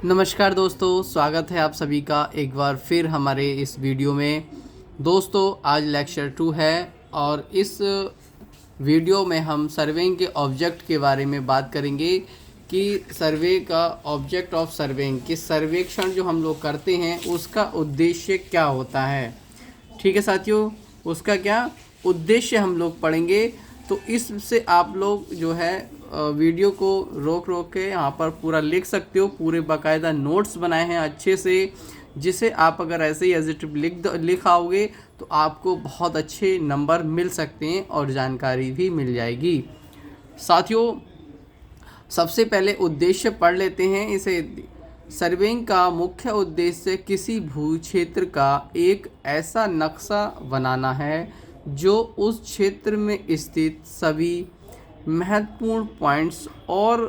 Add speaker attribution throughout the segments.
Speaker 1: नमस्कार दोस्तों, स्वागत है आप सभी का एक बार फिर हमारे इस वीडियो में। दोस्तों आज लेक्चर 2 है और इस वीडियो में हम सर्वेइंग के ऑब्जेक्ट के बारे में बात करेंगे कि सर्वे का ऑब्जेक्ट ऑफ सर्वेइंग, कि सर्वेक्षण जो हम लोग करते हैं उसका उद्देश्य क्या होता है। ठीक है साथियों, उसका क्या उद्देश्य हम लोग पढ़ेंगे। तो इससे आप लोग जो है वीडियो को रोक रोक के यहाँ पर पूरा लिख सकते हो। पूरे बाकायदा नोट्स बनाए हैं अच्छे से, जिसे आप अगर ऐसे ही एज इट लिखाओगे तो आपको बहुत अच्छे नंबर मिल सकते हैं और जानकारी भी मिल जाएगी। साथियों सबसे पहले उद्देश्य पढ़ लेते हैं इसे। सर्वेइंग का मुख्य उद्देश्य किसी भू क्षेत्र का एक ऐसा नक्शा बनाना है जो उस क्षेत्र में स्थित सभी महत्वपूर्ण पॉइंट्स और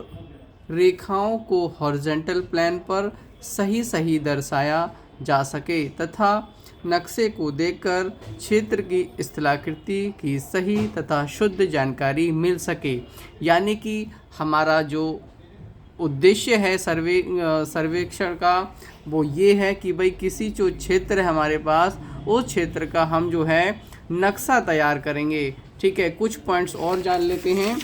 Speaker 1: रेखाओं को हॉरिजॉन्टल प्लेन पर सही दर्शाया जा सके तथा नक्शे को देखकर क्षेत्र की स्थलाकृति की सही तथा शुद्ध जानकारी मिल सके। यानी कि हमारा जो उद्देश्य है सर्वेक्षण का वो ये है कि भाई किसी जो क्षेत्र है हमारे पास, उस क्षेत्र का हम जो है नक्शा तैयार करेंगे। ठीक है, कुछ पॉइंट्स और जान लेते हैं।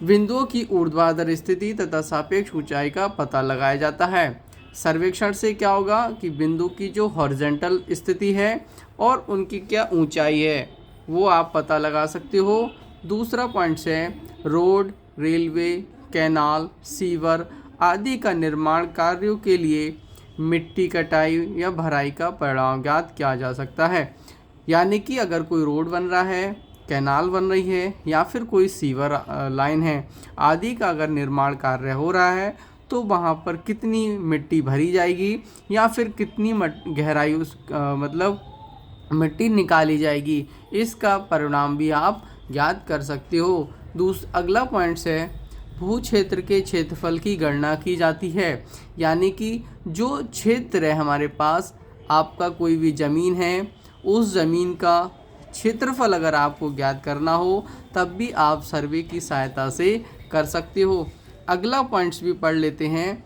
Speaker 1: बिंदुओं की ऊर्ध्वाधर स्थिति तथा सापेक्ष ऊंचाई का पता लगाया जाता है। सर्वेक्षण से क्या होगा कि बिंदु की जो हॉरिजॉन्टल स्थिति है और उनकी क्या ऊंचाई है वो आप पता लगा सकते हो। दूसरा पॉइंट है रोड, रेलवे, कैनाल, सीवर आदि का निर्माण कार्यों के लिए मिट्टी कटाई या भराई का परिणाम ज्ञात किया जा सकता है। यानी कि अगर कोई रोड बन रहा है, कैनाल बन रही है या फिर कोई सीवर लाइन है आदि का अगर निर्माण कार्य हो रहा है तो वहाँ पर कितनी मिट्टी भरी जाएगी या फिर कितनी गहराई मतलब मिट्टी निकाली जाएगी, इसका परिणाम भी आप ज्ञात कर सकते हो। अगला पॉइंट है भू क्षेत्र के क्षेत्रफल की गणना की जाती है। यानी कि जो क्षेत्र है हमारे पास, आपका कोई भी ज़मीन है, उस ज़मीन का क्षेत्रफल अगर आपको ज्ञात करना हो तब भी आप सर्वे की सहायता से कर सकते हो। अगला पॉइंट्स भी पढ़ लेते हैं।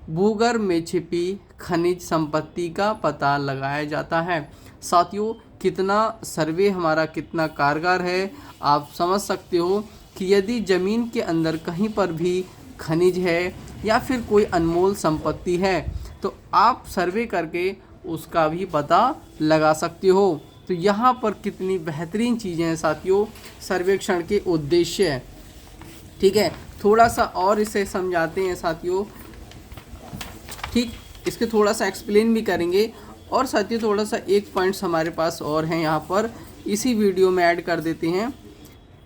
Speaker 1: भूगर्भ में छिपी खनिज संपत्ति का पता लगाया जाता है। साथियों कितना सर्वे हमारा कितना कारगर है, आप समझ सकते हो कि यदि ज़मीन के अंदर कहीं पर भी खनिज है या फिर कोई अनमोल संपत्ति है तो आप सर्वे करके उसका भी पता लगा सकते हो। तो यहाँ पर कितनी बेहतरीन चीज़ें हैं साथियों सर्वेक्षण के उद्देश्य। ठीक है, थोड़ा सा और इसे समझाते हैं साथियों। ठीक, इसके थोड़ा सा एक्सप्लेन भी करेंगे। और साथियों थोड़ा सा एक पॉइंट्स हमारे पास और हैं, यहाँ पर इसी वीडियो में ऐड कर देते हैं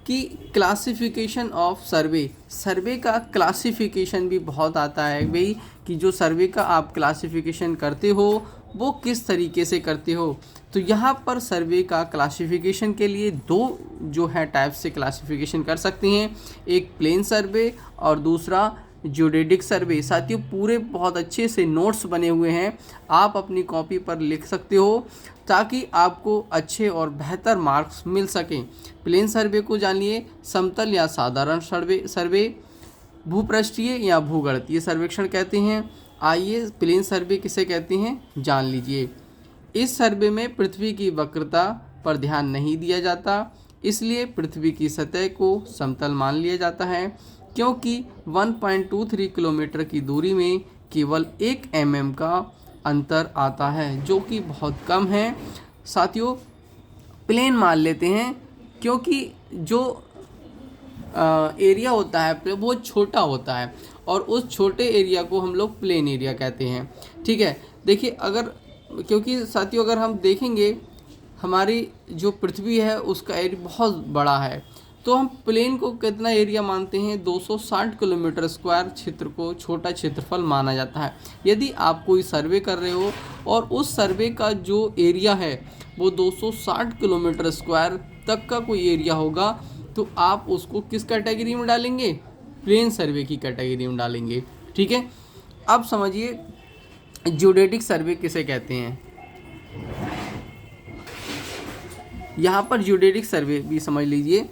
Speaker 1: कि क्लासिफिकेशन ऑफ सर्वे। सर्वे का क्लासिफिकेशन भी बहुत आता है भाई, कि जो सर्वे का आप क्लासिफिकेशन करते हो वो किस तरीके से करते हो। तो यहाँ पर सर्वे का क्लासिफिकेशन के लिए दो जो है टाइप से क्लासिफिकेशन कर सकते हैं, एक प्लेन सर्वे और दूसरा ज्योडेटिक सर्वे। साथियों पूरे बहुत अच्छे से नोट्स बने हुए हैं, आप अपनी कॉपी पर लिख सकते हो ताकि आपको अच्छे और बेहतर मार्क्स मिल सकें। प्लेन सर्वे को जानिए, समतल या साधारण सर्वे, भूपृष्ठीय या भूगणितीय सर्वेक्षण कहते हैं। आइए प्लेन सर्वे किसे कहते हैं जान लीजिए। इस सर्वे में पृथ्वी की वक्रता पर ध्यान नहीं दिया जाता, इसलिए पृथ्वी की सतह को समतल मान लिया जाता है, क्योंकि 1.23 किलोमीटर की दूरी में केवल 1 mm का अंतर आता है, जो कि बहुत कम है। साथियों प्लेन मान लेते हैं क्योंकि जो एरिया होता है वो छोटा होता है और उस छोटे एरिया को हम लोग प्लेन एरिया कहते हैं। ठीक है, देखिए अगर क्योंकि साथियों अगर हम देखेंगे हमारी जो पृथ्वी है उसका एरिया बहुत बड़ा है, तो हम प्लेन को कितना एरिया मानते हैं, 260 किलोमीटर स्क्वायर क्षेत्र को छोटा क्षेत्रफल माना जाता है। यदि आप कोई सर्वे कर रहे हो और उस सर्वे का जो एरिया है वो 260 किलोमीटर स्क्वायर तक का कोई एरिया होगा तो आप उसको किस कैटेगरी में डालेंगे, प्लेन सर्वे की कैटेगरी में डालेंगे। ठीक है, अब समझिए ज्योडेटिक सर्वे किसे कहते हैं। यहाँ पर ज्योडेटिक सर्वे भी समझ लीजिए।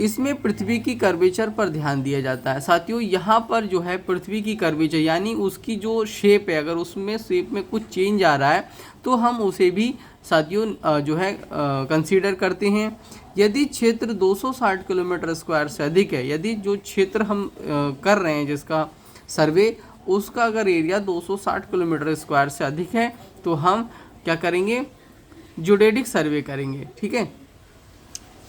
Speaker 1: इसमें पृथ्वी की कर्वेचर पर ध्यान दिया जाता है। साथियों यहाँ पर जो है पृथ्वी की कर्वेचर यानी उसकी जो शेप है, अगर उसमें शेप में कुछ चेंज आ रहा है तो हम उसे भी साथियों जो है कंसीडर करते हैं। यदि क्षेत्र 260 किलोमीटर स्क्वायर से अधिक है, यदि जो क्षेत्र हम कर रहे हैं जिसका सर्वे, उसका अगर एरिया 260 किलोमीटर स्क्वायर से अधिक है तो हम क्या करेंगे, ज्योडेटिक सर्वे करेंगे, ठीक है,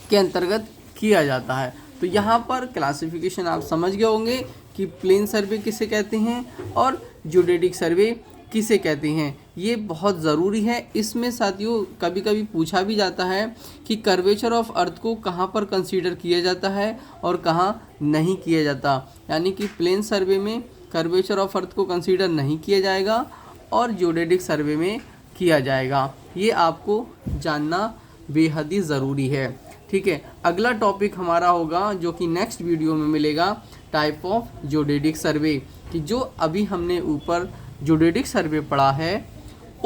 Speaker 1: के अंतर्गत किया जाता है। तो यहाँ पर क्लासिफिकेशन आप समझ गए होंगे कि प्लेन सर्वे किसे कहते हैं और ज्योडेटिक सर्वे किसे कहते हैं। ये बहुत ज़रूरी है। इसमें साथियों कभी कभी पूछा भी जाता है कि कर्वेचर ऑफ अर्थ को कहाँ पर कंसीडर किया जाता है और कहाँ नहीं किया जाता, यानी कि प्लेन सर्वे में कर्वेचर ऑफ अर्थ को कंसीडर नहीं किया जाएगा और ज्योडेटिक सर्वे में किया जाएगा। ये आपको जानना बेहद ही ज़रूरी है, ठीक है। अगला टॉपिक हमारा होगा जो कि नेक्स्ट वीडियो में मिलेगा, टाइप ऑफ ज्योडेटिक सर्वे, कि जो अभी हमने ऊपर ज्योडेटिक सर्वे पढ़ा है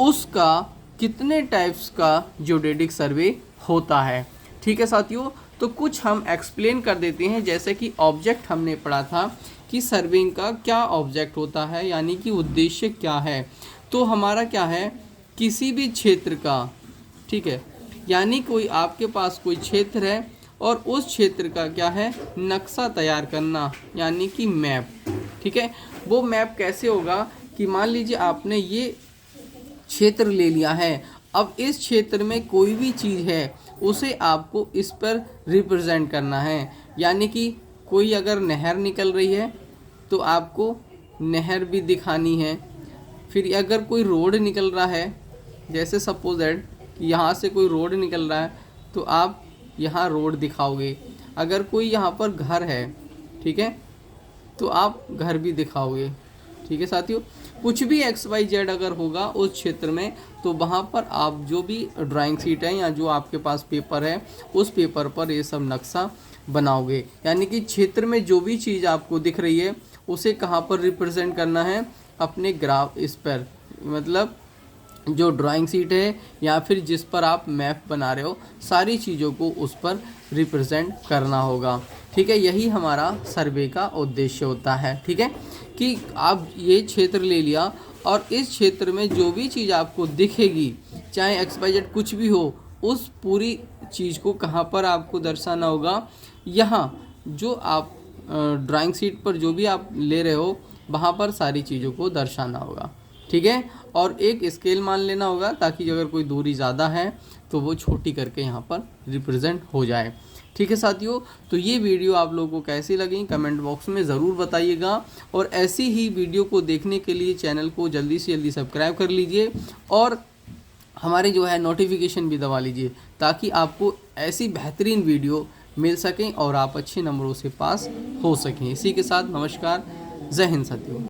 Speaker 1: उसका कितने टाइप्स का ज्योडेटिक सर्वे होता है, ठीक है साथियों। तो कुछ हम एक्सप्लेन कर देते हैं, जैसे कि ऑब्जेक्ट हमने पढ़ा था कि सर्वेइंग का क्या ऑब्जेक्ट होता है, यानी कि उद्देश्य क्या है। तो हमारा क्या है, किसी भी क्षेत्र का, ठीक है, यानी कोई आपके पास कोई क्षेत्र है और उस क्षेत्र का क्या है, नक्शा तैयार करना, यानी कि मैप, ठीक है। वो मैप कैसे होगा कि मान लीजिए आपने ये क्षेत्र ले लिया है, अब इस क्षेत्र में कोई भी चीज़ है उसे आपको इस पर रिप्रेजेंट करना है, यानी कि कोई अगर नहर निकल रही है तो आपको नहर भी दिखानी है। फिर अगर कोई रोड निकल रहा है, जैसे सपोज दैट यहाँ से कोई रोड निकल रहा है तो आप यहाँ रोड दिखाओगे। अगर कोई यहाँ पर घर है, ठीक है, तो आप घर भी दिखाओगे, ठीक है साथियों। कुछ भी XYZ अगर होगा उस क्षेत्र में तो वहाँ पर आप जो भी ड्राइंग शीट है या जो आपके पास पेपर है उस पेपर पर ये सब नक्शा बनाओगे, यानी कि क्षेत्र में जो भी चीज़ आपको दिख रही है उसे कहाँ पर रिप्रेजेंट करना है, अपने ग्राफ इस पर, मतलब जो ड्राइंग शीट है या फिर जिस पर आप मैप बना रहे हो, सारी चीज़ों को उस पर रिप्रेजेंट करना होगा, ठीक है। यही हमारा सर्वे का उद्देश्य होता है, ठीक है, कि आप ये क्षेत्र ले लिया और इस क्षेत्र में जो भी चीज़ आपको दिखेगी, चाहे XYZ कुछ भी हो, उस पूरी चीज़ को कहाँ पर आपको दर्शाना होगा, यहाँ जो आप ड्राइंग शीट पर जो भी आप ले रहे हो वहाँ पर सारी चीज़ों को दर्शाना होगा, ठीक है। और एक स्केल मान लेना होगा ताकि अगर कोई दूरी ज़्यादा है तो वो छोटी करके यहाँ पर रिप्रेजेंट हो जाए, ठीक है साथियों। तो ये वीडियो आप लोगों को कैसी लगी कमेंट बॉक्स में ज़रूर बताइएगा, और ऐसी ही वीडियो को देखने के लिए चैनल को जल्दी से जल्दी सब्सक्राइब कर लीजिए और हमारे जो है नोटिफिकेशन भी दबा लीजिए, ताकि आपको ऐसी बेहतरीन वीडियो मिल सकें और आप अच्छे नंबरों से पास हो सकें। इसी के साथ नमस्कार, जय हिंद साथियों।